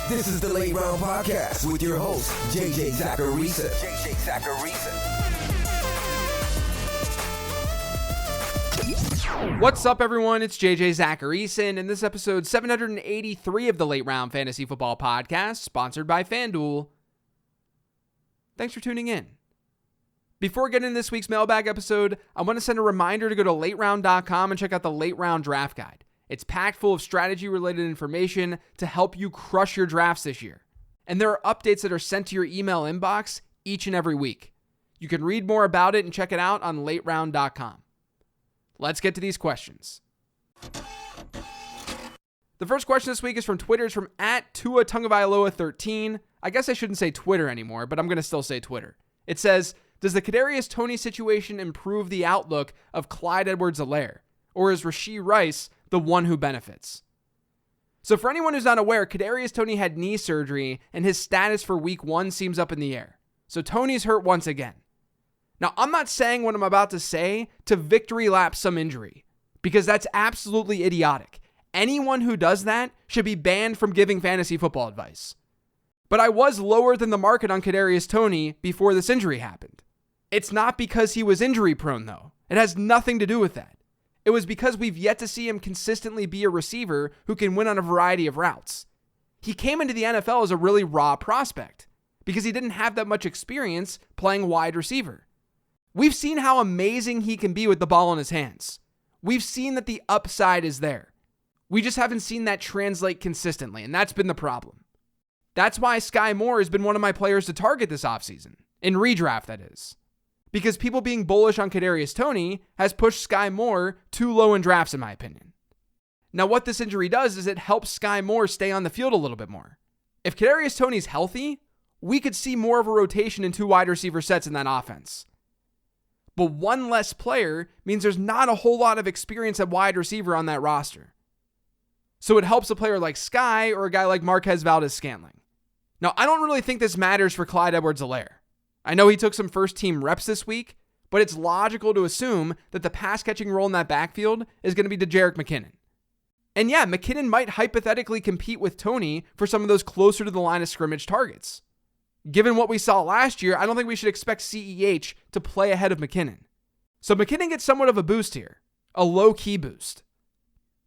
This is the Late Round Podcast with your host, JJ Zacharisa. What's up, everyone? It's JJ Zacharisa, and in this episode 783 of the Late Round Fantasy Football Podcast, sponsored by FanDuel. Thanks for tuning in. Before getting into this week's Mailbag episode, I want to send a reminder to go to lateround.com and check out the Late Round Draft Guide. It's packed full of strategy-related information to help you crush your drafts this year. And there are updates that are sent to your email inbox each and every week. You can read more about it and check it out on lateround.com. Let's get to these questions. The first question this week is from Twitter. It's from @TuaTungavailoa13. I guess I shouldn't say Twitter anymore, but I'm going to still say Twitter. It says, does the Kadarius Toney situation improve the outlook of Clyde Edwards-Helaire? Or is Rashee Rice the one who benefits? So for anyone who's not aware, Kadarius Toney had knee surgery and his status for week 1 seems up in the air. So Toney's hurt once again. Now, I'm not saying what I'm about to say to victory lap some injury, because that's absolutely idiotic. Anyone who does that should be banned from giving fantasy football advice. But I was lower than the market on Kadarius Toney before this injury happened. It's not because he was injury prone, though. It has nothing to do with that. It was because we've yet to see him consistently be a receiver who can win on a variety of routes. He came into the NFL as a really raw prospect because he didn't have that much experience playing wide receiver. We've seen how amazing he can be with the ball in his hands. We've seen that the upside is there. We just haven't seen that translate consistently, and that's been the problem. That's why Sky Moore has been one of my players to target this offseason, in redraft that is. Because people being bullish on Kadarius Toney has pushed Sky Moore too low in drafts, in my opinion. Now, what this injury does is it helps Sky Moore stay on the field a little bit more. If Kadarius Toney's healthy, we could see more of a rotation in 2 wide receiver sets in that offense. But one less player means there's not a whole lot of experience at wide receiver on that roster. So it helps a player like Sky or a guy like Marquez Valdes-Scantling. Now, I don't really think this matters for Clyde Edwards-Helaire. I know he took some first-team reps this week, but it's logical to assume that the pass-catching role in that backfield is going to be to Jerick McKinnon. And yeah, McKinnon might hypothetically compete with Toney for some of those closer to the line of scrimmage targets. Given what we saw last year, I don't think we should expect CEH to play ahead of McKinnon. So McKinnon gets somewhat of a boost here, a low-key boost.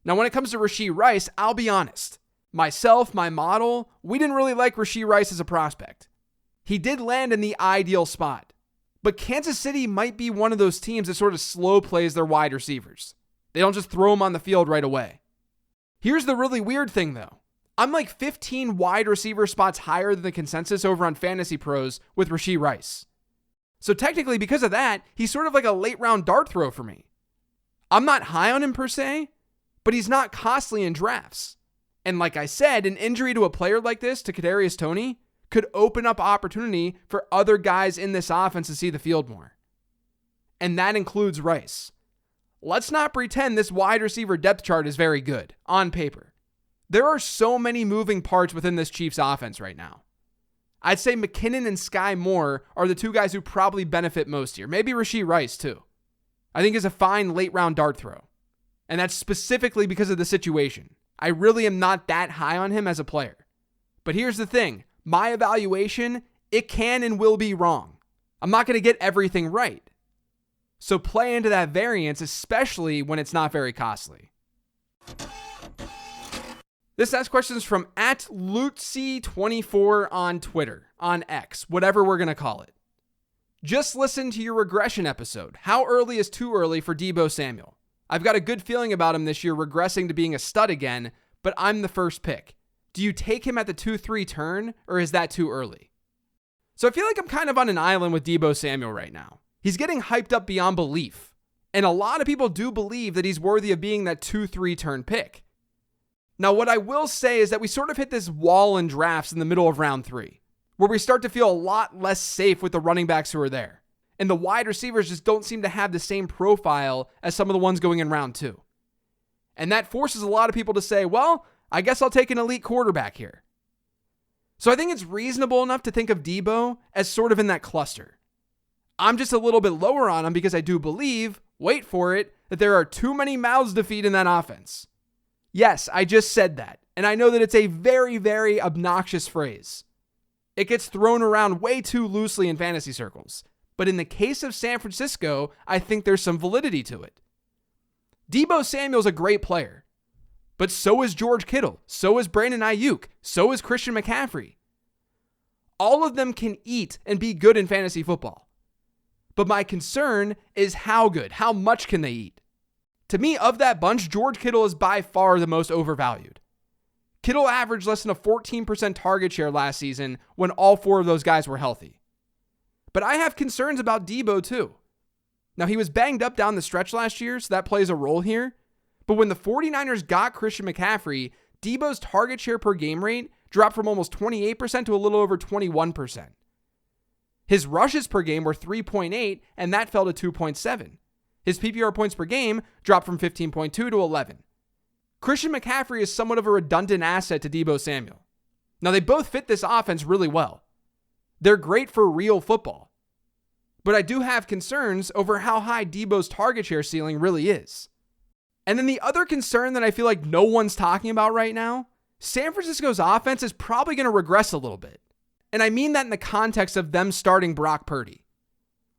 Now, when it comes to Rashee Rice, I'll be honest. Myself, my model, we didn't really like Rashee Rice as a prospect. He did land in the ideal spot, but Kansas City might be one of those teams that sort of slow plays their wide receivers. They don't just throw them on the field right away. Here's the really weird thing, though. I'm like 15 wide receiver spots higher than the consensus over on Fantasy Pros with Rashee Rice. So technically, because of that, he's sort of like a late round dart throw for me. I'm not high on him per se, but he's not costly in drafts. And like I said, an injury to a player like this, to Kadarius Toney, could open up opportunity for other guys in this offense to see the field more. And that includes Rice. Let's not pretend this wide receiver depth chart is very good on paper. There are so many moving parts within this Chiefs offense right now. I'd say McKinnon and Sky Moore are the 2 guys who probably benefit most here. Maybe Rashee Rice too. I think is a fine late round dart throw. And that's specifically because of the situation. I really am not that high on him as a player. But here's the thing. My evaluation, it can and will be wrong. I'm not going to get everything right. So play into that variance, especially when it's not very costly. This next question is from @Lutzy24 on Twitter, on X, whatever we're going to call it. Just listen to your regression episode. How early is too early for Deebo Samuel? I've got a good feeling about him this year regressing to being a stud again, but I'm the first pick. Do you take him at the 2-3 turn, or is that too early? So I feel like I'm kind of on an island with Deebo Samuel right now. He's getting hyped up beyond belief, and a lot of people do believe that he's worthy of being that 2-3 turn pick. Now, what I will say is that we sort of hit this wall in drafts in the middle of round 3, where we start to feel a lot less safe with the running backs who are there, and the wide receivers just don't seem to have the same profile as some of the ones going in round 2. And that forces a lot of people to say, well, I guess I'll take an elite quarterback here. So I think it's reasonable enough to think of Deebo as sort of in that cluster. I'm just a little bit lower on him because I do believe, wait for it, that there are too many mouths to feed in that offense. Yes, I just said that. And I know that it's a very, very obnoxious phrase. It gets thrown around way too loosely in fantasy circles. But in the case of San Francisco, I think there's some validity to it. Deebo Samuel's a great player. But so is George Kittle. So is Brandon Ayuk. So is Christian McCaffrey. All of them can eat and be good in fantasy football. But my concern is how good, how much can they eat? To me, of that bunch, George Kittle is by far the most overvalued. Kittle averaged less than a 14% target share last season when all four of those guys were healthy. But I have concerns about Deebo too. Now, he was banged up down the stretch last year, so that plays a role here. But when the 49ers got Christian McCaffrey, Deebo's target share per game rate dropped from almost 28% to a little over 21%. His rushes per game were 3.8, and that fell to 2.7. His PPR points per game dropped from 15.2 to 11. Christian McCaffrey is somewhat of a redundant asset to Deebo Samuel. Now, they both fit this offense really well. They're great for real football. But I do have concerns over how high Deebo's target share ceiling really is. And then the other concern that I feel like no one's talking about right now, San Francisco's offense is probably going to regress a little bit. And I mean that in the context of them starting Brock Purdy.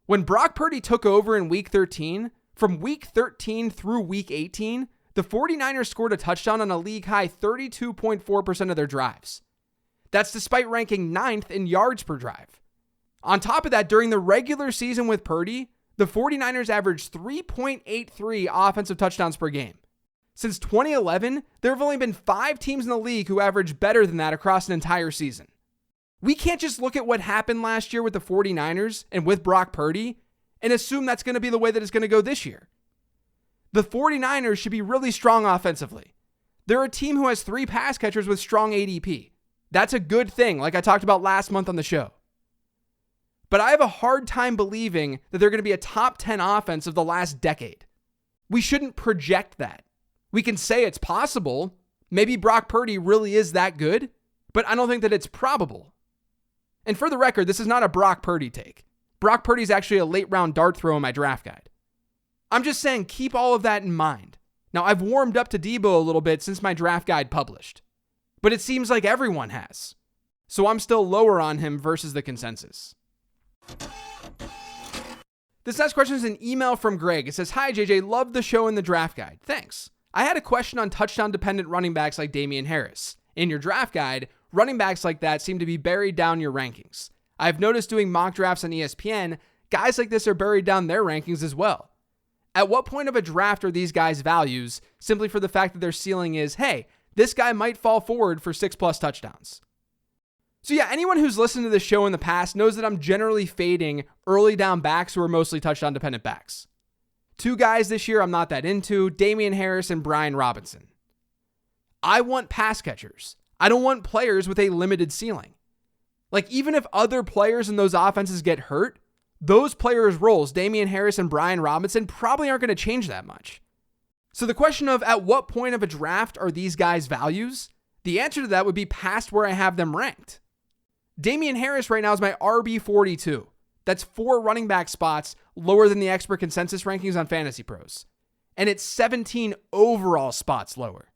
When Brock Purdy took over in Week 13, from Week 13 through Week 18, the 49ers scored a touchdown on a league-high 32.4% of their drives. That's despite ranking 9th in yards per drive. On top of that, during the regular season with Purdy, the 49ers averaged 3.83 offensive touchdowns per game. Since 2011, there have only been 5 teams in the league who averaged better than that across an entire season. We can't just look at what happened last year with the 49ers and with Brock Purdy and assume that's going to be the way that it's going to go this year. The 49ers should be really strong offensively. They're a team who has 3 pass catchers with strong ADP. That's a good thing, like I talked about last month on the show. But I have a hard time believing that they're going to be a top 10 offense of the last decade. We shouldn't project that. We can say it's possible. Maybe Brock Purdy really is that good, but I don't think that it's probable. And for the record, this is not a Brock Purdy take. Brock Purdy's actually a late round dart throw in my draft guide. I'm just saying keep all of that in mind. Now, I've warmed up to Deebo a little bit since my draft guide published, but it seems like everyone has. So I'm still lower on him versus the consensus. This next question is an email from Greg. It says, "Hi JJ, love the show and the draft guide. Thanks. I had a question on touchdown-dependent running backs like Damian Harris. In your draft guide, running backs like that seem to be buried down your rankings. I've noticed doing mock drafts on ESPN, guys like this are buried down their rankings as well. At what point of a draft are these guys' values simply for the fact that their ceiling is, hey, this guy might fall forward for 6+ touchdowns?" So yeah, anyone who's listened to this show in the past knows that I'm generally fading early down backs who are mostly touchdown-dependent backs. 2 guys this year I'm not that into, Damian Harris and Brian Robinson. I want pass catchers. I don't want players with a limited ceiling. Like, even if other players in those offenses get hurt, those players' roles, Damian Harris and Brian Robinson, probably aren't going to change that much. So the question of at what point of a draft are these guys' values? The answer to that would be past where I have them ranked. Damian Harris right now is my RB42. That's 4 running back spots lower than the expert consensus rankings on Fantasy Pros. And it's 17 overall spots lower.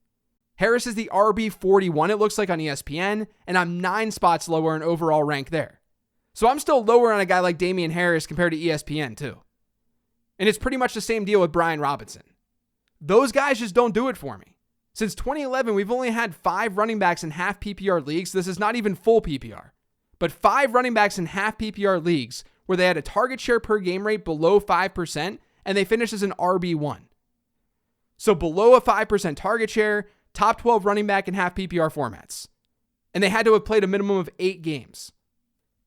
Harris is the RB41, it looks like, on ESPN, and I'm 9 spots lower in overall rank there. So I'm still lower on a guy like Damian Harris compared to ESPN too. And it's pretty much the same deal with Brian Robinson. Those guys just don't do it for me. Since 2011, we've only had 5 running backs in half PPR leagues. This is not even full PPR. But 5 running backs in half PPR leagues where they had a target share per game rate below 5% and they finished as an RB1. So below a 5% target share, top 12 running back in half PPR formats. And they had to have played a minimum of 8 games.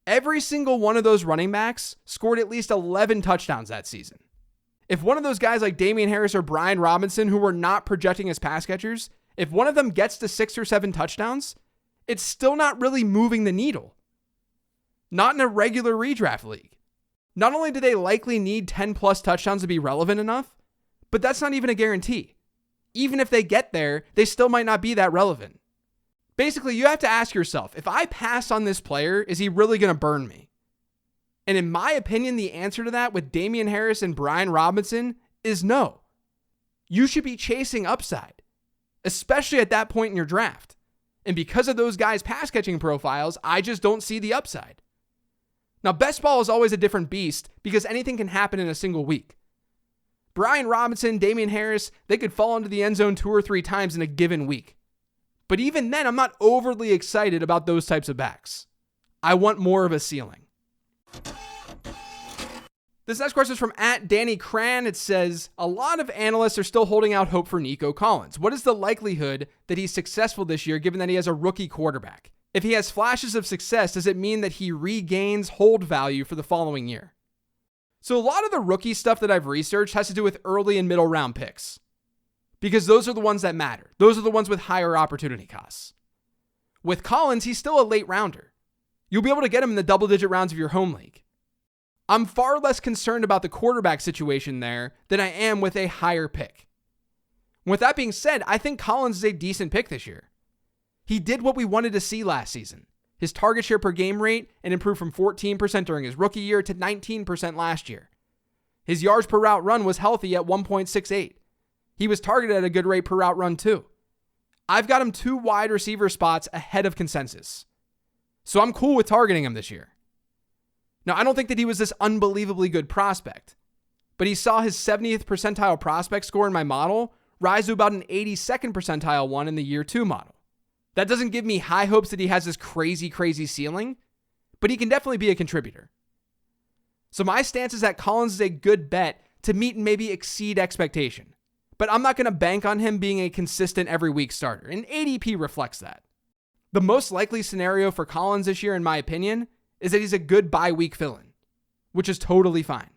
Every single one of those running backs scored at least 11 touchdowns that season. If one of those guys like Damian Harris or Brian Robinson, who were not projecting as pass catchers, if one of them gets to 6 or 7 touchdowns, it's still not really moving the needle. Not in a regular redraft league. Not only do they likely need 10+ touchdowns to be relevant enough, but that's not even a guarantee. Even if they get there, they still might not be that relevant. Basically, you have to ask yourself, if I pass on this player, is he really going to burn me? And in my opinion, the answer to that with Damian Harris and Brian Robinson is no. You should be chasing upside, especially at that point in your draft. And because of those guys' pass catching profiles, I just don't see the upside. Now, best ball is always a different beast because anything can happen in a single week. Brian Robinson, Damian Harris, they could fall into the end zone 2 or 3 times in a given week. But even then, I'm not overly excited about those types of backs. I want more of a ceiling. This next question is from @Danny Cran. It says, a lot of analysts are still holding out hope for Nico Collins. What is the likelihood that he's successful this year given that he has a rookie quarterback? If he has flashes of success, does it mean that he regains hold value for the following year? So a lot of the rookie stuff that I've researched has to do with early and middle round picks, because those are the ones that matter. Those are the ones with higher opportunity costs. With Collins, he's still a late rounder. You'll be able to get him in the double-digit rounds of your home league. I'm far less concerned about the quarterback situation there than I am with a higher pick. With that being said, I think Collins is a decent pick this year. He did what we wanted to see last season. His target share per game rate and improved from 14% during his rookie year to 19% last year. His yards per route run was healthy at 1.68. He was targeted at a good rate per route run too. I've got him 2 wide receiver spots ahead of consensus. So I'm cool with targeting him this year. Now, I don't think that he was this unbelievably good prospect, but he saw his 70th percentile prospect score in my model rise to about an 82nd percentile one in the year 2 model. That doesn't give me high hopes that he has this crazy ceiling, but he can definitely be a contributor. So my stance is that Collins is a good bet to meet and maybe exceed expectation, but I'm not going to bank on him being a consistent every week starter, and ADP reflects that. The most likely scenario for Collins this year, in my opinion, is that he's a good bye week fill-in, which is totally fine.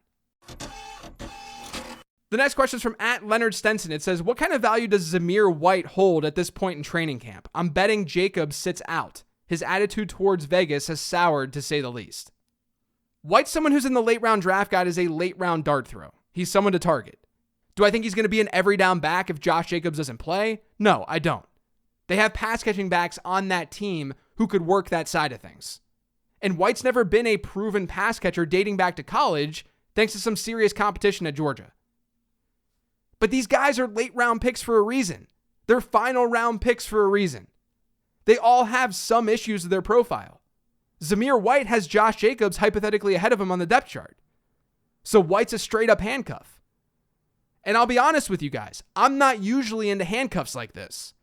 The next question is from @Leonard Stenson. It says, what kind of value does Zamir White hold at this point in training camp? I'm betting Jacobs sits out. His attitude towards Vegas has soured, to say the least. White's someone who's in the late round draft guide as a late round dart throw. He's someone to target. Do I think he's going to be an every down back if Josh Jacobs doesn't play? No, I don't. They have pass catching backs on that team who could work that side of things. And White's never been a proven pass catcher dating back to college, thanks to some serious competition at Georgia. But these guys are late round picks for a reason. They're final round picks for a reason. They all have some issues with their profile. Zamir White has Josh Jacobs hypothetically ahead of him on the depth chart. So White's a straight up handcuff. And I'll be honest with you guys, I'm not usually into handcuffs like this,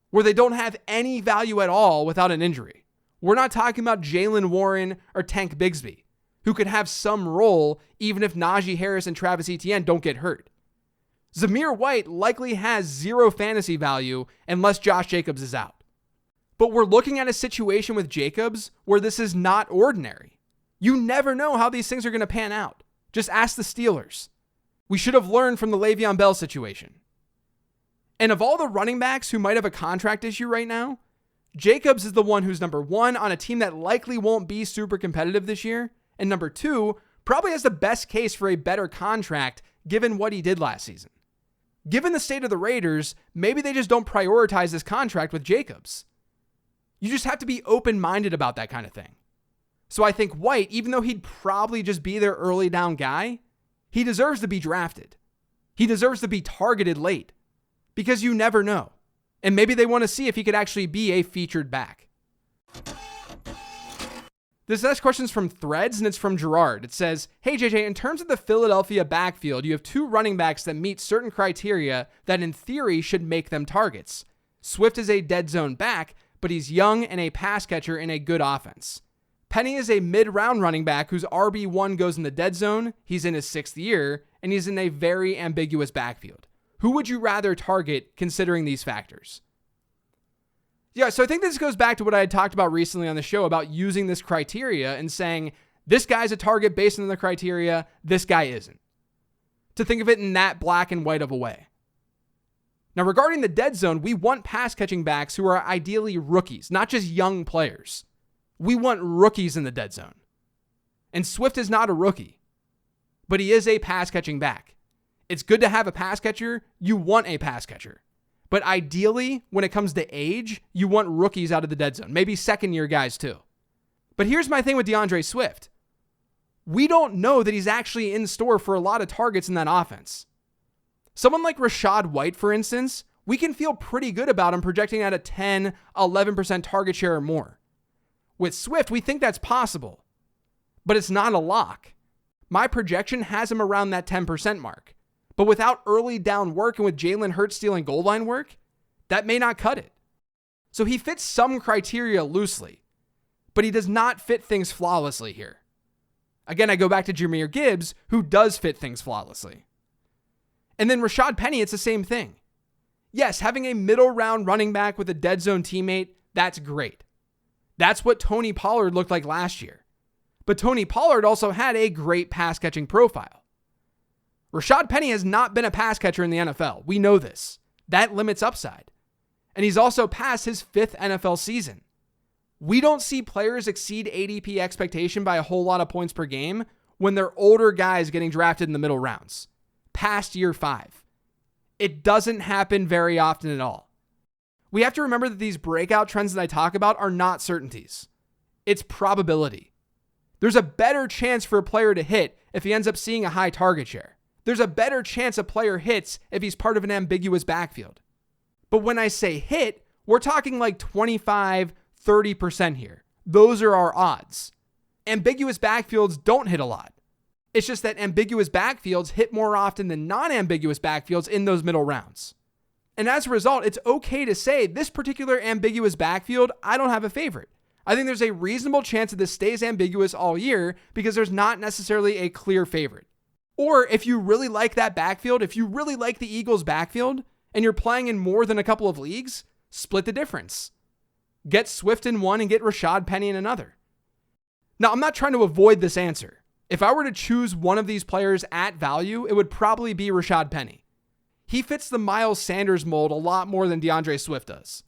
where they don't have any value at all without an injury. We're not talking about Jalen Warren or Tank Bigsby, who could have some role even if Najee Harris and Travis Etienne don't get hurt. Zamir White likely has 0 fantasy value unless Josh Jacobs is out. But we're looking at a situation with Jacobs where this is not ordinary. You never know how these things are going to pan out. Just ask the Steelers. We should have learned from the Le'Veon Bell situation. And of all the running backs who might have a contract issue right now, Jacobs is the one who's number 1 on a team that likely won't be super competitive this year, and number 2 probably has the best case for a better contract given what he did last season. Given the state of the Raiders, maybe they just don't prioritize this contract with Jacobs. You just have to be open-minded about that kind of thing. So I think White, even though he'd probably just be their early down guy, he deserves to be drafted. He deserves to be targeted late, because you never know. And maybe they want to see if he could actually be a featured back. This next question is from Threads, and it's from Gerard. It says, hey JJ, in terms of the Philadelphia backfield, you have 2 running backs that meet certain criteria that in theory should make them targets. Swift is a dead zone back, but he's young and a pass catcher in a good offense. Penny is a mid-round running back whose RB1 goes in the dead zone, he's in his 6th year, and he's in a very ambiguous backfield. Who would you rather target considering these factors? Yeah, so I think this goes back to what I had talked about recently on the show about using this criteria and saying, this guy's a target based on the criteria, this guy isn't. To think of it in that black and white of a way. Now, regarding the dead zone, we want pass catching backs who are ideally rookies, not just young players. We want rookies in the dead zone. And Swift is not a rookie, but he is a pass catching back. It's good to have a pass catcher. You want a pass catcher. But ideally, when it comes to age, you want rookies out of the dead zone. Maybe second-year guys too. But here's my thing with DeAndre Swift. We don't know that he's actually in store for a lot of targets in that offense. Someone like Rashad White, for instance, we can feel pretty good about him projecting at a 10, 11% target share or more. With Swift, we think that's possible, but it's not a lock. My projection has him around that 10% mark, but without early down work and with Jalen Hurts stealing goal line work, that may not cut it. So he fits some criteria loosely, but he does not fit things flawlessly here. Again, I go back to Jahmyr Gibbs, who does fit things flawlessly. And then Rashad Penny, it's the same thing. Yes, having a middle round running back with a dead zone teammate, that's great. That's what Tony Pollard looked like last year. But Tony Pollard also had a great pass catching profile. Rashad Penny has not been a pass catcher in the NFL. We know this. That limits upside. And he's also past his 5th NFL season. We don't see players exceed ADP expectation by a whole lot of points per game when they're older guys getting drafted in the middle rounds, past year 5. It doesn't happen very often at all. We have to remember that these breakout trends that I talk about are not certainties. It's probability. There's a better chance for a player to hit if he ends up seeing a high target share. There's a better chance a player hits if he's part of an ambiguous backfield. But when I say hit, we're talking like 25, 30% here. Those are our odds. Ambiguous backfields don't hit a lot. It's just that ambiguous backfields hit more often than non-ambiguous backfields in those middle rounds. And as a result, it's okay to say this particular ambiguous backfield, I don't have a favorite. I think there's a reasonable chance that this stays ambiguous all year because there's not necessarily a clear favorite. Or if you really like that backfield, if you really like the Eagles' backfield, and you're playing in more than a couple of leagues, split the difference. Get Swift in one and get Rashad Penny in another. Now, I'm not trying to avoid this answer. If I were to choose one of these players at value, it would probably be Rashad Penny. He fits the Miles Sanders mold a lot more than DeAndre Swift does.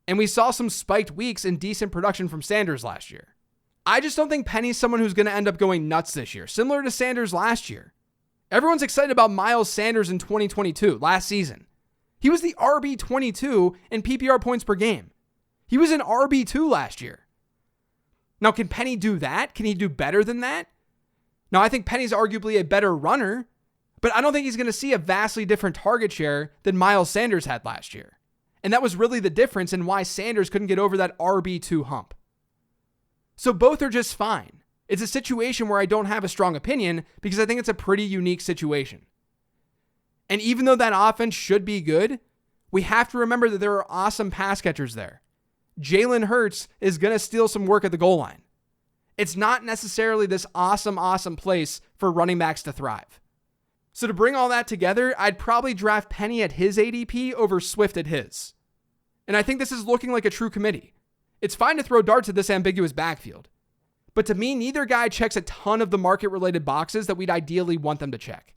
And we saw some spiked weeks and decent production from Sanders last year. I just don't think Penny's someone who's going to end up going nuts this year, similar to Sanders last year. Everyone's excited about Miles Sanders in 2022, last season. He was the RB22 in PPR points per game. He was an RB2 last year. Now, can Penny do that? Can he do better than that? Now, I think Penny's arguably a better runner, but I don't think he's going to see a vastly different target share than Miles Sanders had last year. And that was really the difference in why Sanders couldn't get over that RB2 hump. So both are just fine. It's a situation where I don't have a strong opinion because I think it's a pretty unique situation. And even though that offense should be good, we have to remember that there are awesome pass catchers there. Jalen Hurts is going to steal some work at the goal line. It's not necessarily this awesome place for running backs to thrive. So to bring all that together, I'd probably draft Penny at his ADP over Swift at his. And I think this is looking like a true committee. It's fine to throw darts at this ambiguous backfield. But to me, neither guy checks a ton of the market-related boxes that we'd ideally want them to check.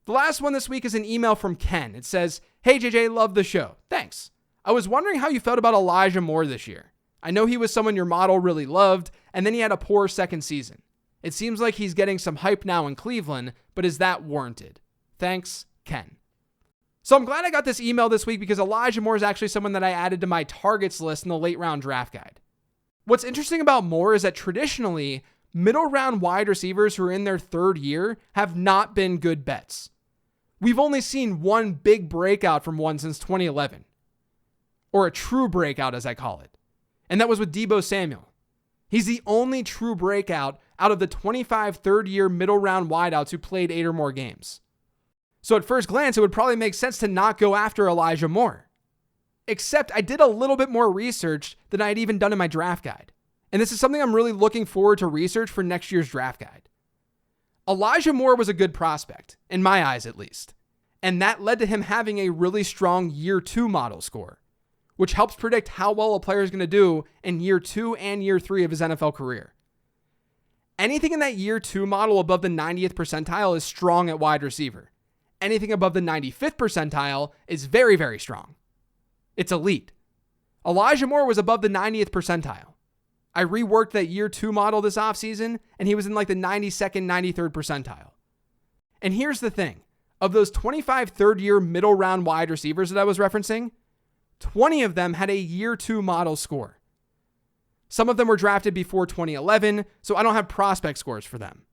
The last one this week is an email from Ken. It says, "Hey JJ, love the show. Thanks. I was wondering how you felt about Elijah Moore this year. I know he was someone your model really loved, and then he had a poor second season. It seems like he's getting some hype now in Cleveland, but is that warranted? Thanks, Ken." So I'm glad I got this email this week because Elijah Moore is actually someone that I added to my targets list in the late round draft guide. What's interesting about Moore is that traditionally, middle round wide receivers who are in their third year have not been good bets. We've only seen one big breakout from one since 2011. Or a true breakout, as I call it. And that was with Deebo Samuel. He's the only true breakout out of the 25 third-year middle round wideouts who played 8 or more games. So at first glance, it would probably make sense to not go after Elijah Moore. Except I did a little bit more research than I had even done in my draft guide. And this is something I'm really looking forward to research for next year's draft guide. Elijah Moore was a good prospect, in my eyes at least. And that led to him having a really strong year 2 model score, which helps predict how well a player is going to do in year 2 and year 3 of his NFL career. Anything in that year 2 model above the 90th percentile is strong at wide receiver. Anything above the 95th percentile is very, very strong. It's elite. Elijah Moore was above the 90th percentile. I reworked that year 2 model this offseason, and he was in like the 92nd, 93rd percentile. And here's the thing. Of those 25 third-year middle round wide receivers that I was referencing, 20 of them had a year 2 model score. Some of them were drafted before 2011, so I don't have prospect scores for them.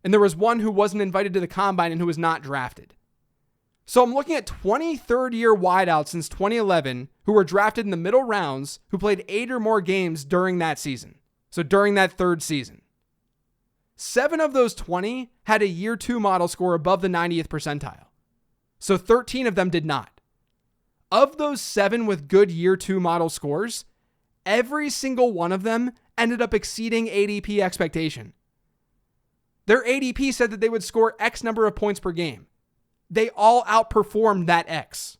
And there was one who wasn't invited to the combine and who was not drafted. So I'm looking at 20 third-year wideouts since 2011 who were drafted in the middle rounds who played 8 or more games during that season. So during that third season. 7 of those 20 had a year 2 model score above the 90th percentile. So 13 of them did not. Of those 7 with good year 2 model scores, every single one of them ended up exceeding ADP expectation. Their ADP said that they would score X number of points per game. They all outperformed that X.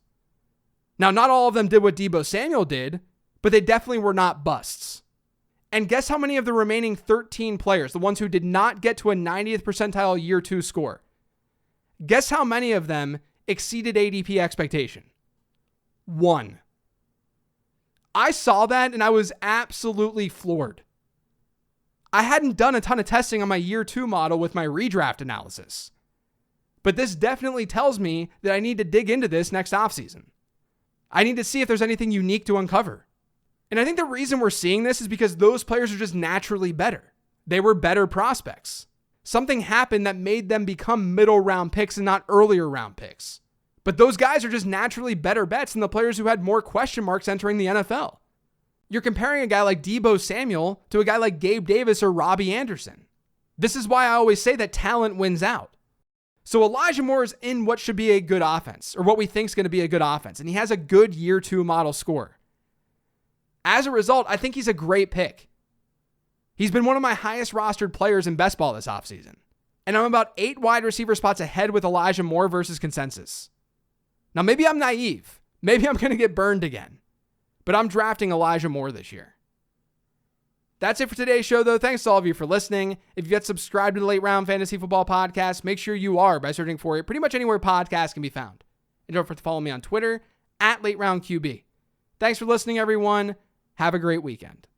Now, not all of them did what Deebo Samuel did, but they definitely were not busts. And guess how many of the remaining 13 players, the ones who did not get to a 90th percentile year 2 score, guess how many of them exceeded ADP expectation? 1. I saw that and I was absolutely floored. I hadn't done a ton of testing on my year 2 model with my redraft analysis. But this definitely tells me that I need to dig into this next offseason. I need to see if there's anything unique to uncover. And I think the reason we're seeing this is because those players are just naturally better. They were better prospects. Something happened that made them become middle round picks and not earlier round picks. But those guys are just naturally better bets than the players who had more question marks entering the NFL. You're comparing a guy like Deebo Samuel to a guy like Gabe Davis or Robbie Anderson. This is why I always say that talent wins out. So Elijah Moore is in what should be a good offense, or what we think is going to be a good offense, and he has a good year 2 model score. As a result, I think he's a great pick. He's been one of my highest rostered players in best ball this offseason, and I'm about 8 wide receiver spots ahead with Elijah Moore versus consensus. Now, maybe I'm naive. Maybe I'm going to get burned again, but I'm drafting Elijah Moore this year. That's it for today's show, though. Thanks to all of you for listening. If you've yet subscribed to the Late Round Fantasy Football Podcast, make sure you are by searching for it pretty much anywhere podcasts can be found. And don't forget to follow me on Twitter @LateRoundQB. Thanks for listening, everyone. Have a great weekend.